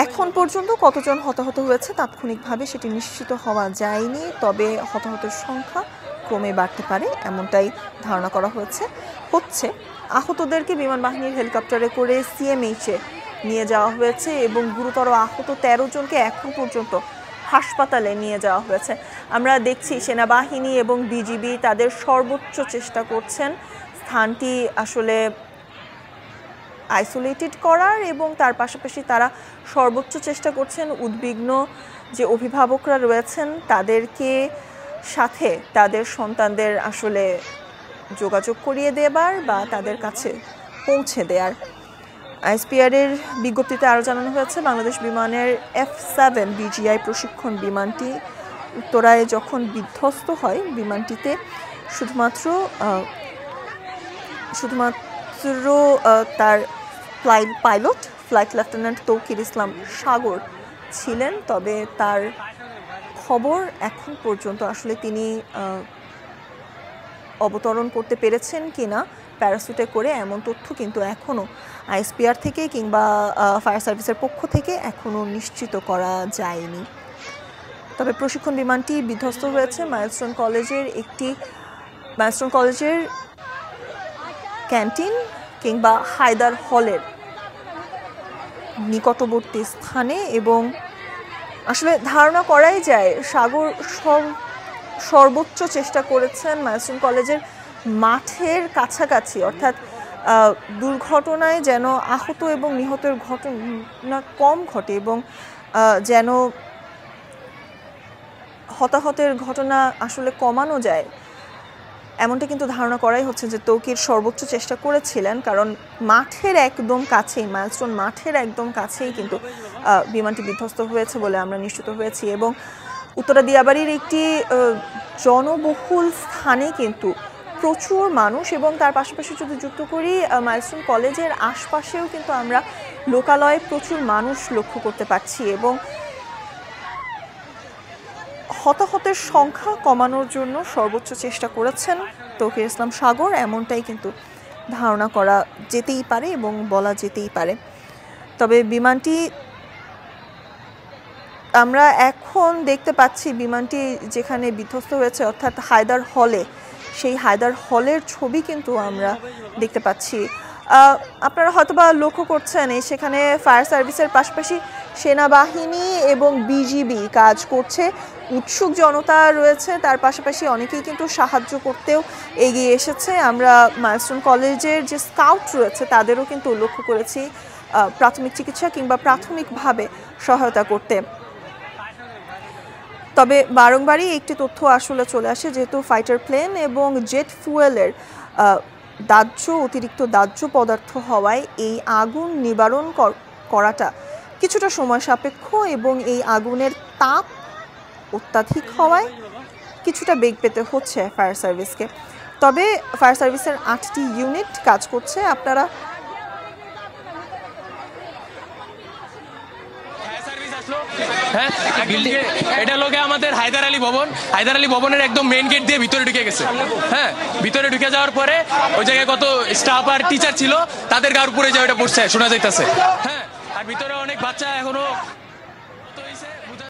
এখন পর্যন্ত কতজন হতাহত হয়েছে তাৎক্ষণিকভাবে সেটি নিশ্চিত হওয়া যায়নি, তবে হতাহতের সংখ্যা ক্রমে বাড়তে পারে এমনটাই ধারণা করা হচ্ছে। আহতদেরকে বিমান বাহিনীর হেলিকপ্টারে করে সিএমএইচে নিয়ে যাওয়া হয়েছে এবং গুরুতর আহত 13 জনকে এখন পর্যন্ত হাসপাতালে নিয়ে যাওয়া হয়েছে। আমরা দেখছি সেনাবাহিনী এবং বিজিবি তাদের সর্বোচ্চ চেষ্টা করছেন স্থানটি আসলে আইসোলেটেড করার, এবং তার পাশাপাশি তারা সর্বোচ্চ চেষ্টা করছেন উদ্বিগ্ন যে অভিভাবকরা রয়েছেন তাদেরকে সাথে তাদের সন্তানদের আসলে যোগাযোগ করিয়ে দেবার বা তাদের কাছে পৌঁছে দেওয়ার। আইএসপিআরের বিজ্ঞপ্তিতে আরও জানানো হয়েছে বাংলাদেশ বিমানের F7 BGI প্রশিক্ষণ বিমানটি উত্তরায় যখন বিধ্বস্ত হয়, বিমানটিতে শুধুমাত্র তার পাইলট ফ্লাইট লেফটেন্যান্ট তৌকির ইসলাম সাগর ছিলেন, তবে তার খবর এখন পর্যন্ত আসলে তিনি অবতরণ করতে পেরেছেন কিনা প্যারাসুটে করে এমন তথ্য কিন্তু এখনও আইএসপিআর থেকে কিংবা ফায়ার সার্ভিসের পক্ষ থেকে এখনও নিশ্চিত করা যায়নি। তবে প্রশিক্ষণ বিমানটি বিধ্বস্ত হয়েছে মাইলস্টোন কলেজের ক্যান্টিন কিংবা হায়দার হলের নিকটবর্তী স্থানে, এবং আসলে ধারণা করাই যায় সাগর সর্বোচ্চ চেষ্টা করেছেন মাইলস্টোন কলেজের মাঠের কাছাকাছি, অর্থাৎ দুর্ঘটনায় যেন আহত এবং নিহতের ঘটনা কম ঘটে এবং যেন হতাহতের ঘটনা আসলে কমানো যায়, এমনটা কিন্তু ধারণা করাই হচ্ছে যে তৌকির সর্বোচ্চ চেষ্টা করেছিলেন, কারণ মাঠের একদম কাছেই, মাইলস্টোন মাঠের একদম কাছেই কিন্তু বিমানটি বিধ্বস্ত হয়েছে বলে আমরা নিশ্চিত হয়েছি। এবং উত্তরা দিয়াবাড়ির একটি জনবহুল স্থানে কিন্তু প্রচুর মানুষ, এবং তার পাশাপাশি যদি যুক্ত করি মাইলস্টোন কলেজের আশপাশেও কিন্তু আমরা লোকালয়ে প্রচুর মানুষ লক্ষ্য করতে পারছি, এবং হতাহতের সংখ্যা কমানোর জন্য সর্বোচ্চ চেষ্টা করেছেন তৌকির ইসলাম সাগর, এমনটাই কিন্তু ধারণা করা যেতেই পারে এবং বলা যেতেই পারে। তবে বিমানটি আমরা এখন দেখতে পাচ্ছি বিমানটি যেখানে বিধ্বস্ত হয়েছে অর্থাৎ হায়দার হলে, সেই হায়দার হলের ছবি কিন্তু আমরা দেখতে পাচ্ছি। আপনারা হয়তোবা লক্ষ্য করছেন সেখানে ফায়ার সার্ভিসের পাশাপাশি সেনাবাহিনী এবং বিজিবি কাজ করছে, উৎসুক জনতা রয়েছে, তার পাশাপাশি অনেকেই কিন্তু সাহায্য করতেও এগিয়ে এসেছে। আমরা মাইলস্টোন কলেজের যে স্কাউট রয়েছে তাদেরও কিন্তু লক্ষ্য করেছি প্রাথমিক চিকিৎসা কিংবা প্রাথমিকভাবে সহায়তা করতে। তবে বারংবারই একটি তথ্য আসলে চলে আসে, যেহেতু ফাইটার প্লেন এবং জেট ফুয়েলের অতিরিক্ত দাহ্য পদার্থ হওয়ায় এই আগুন নিবারণ করাটা কিছুটা সময় সাপেক্ষ, এবং এই আগুনের তাপ অত্যাধিক হওয়ায় কিছুটা বেগ পেতে হচ্ছে ফায়ার সার্ভিসকে। তবে ফায়ার সার্ভিসের 8টি ইউনিট কাজ করছে। আপনারা এটা লোকে আমাদের হায়দার আলী ভবনের একদম মেইন গেট দিয়ে ভিতরে ঢুকে গেছে। হ্যাঁ, ভিতরে ঢুকে যাওয়ার পরে ওই জায়গায় কত স্টাফ আর টিচার ছিল তাদের গার উপরে যে ওটা পড়ছে শোনা যাইতেছে। হ্যাঁ, আর ভিতরে অনেক বাচ্চা এখনো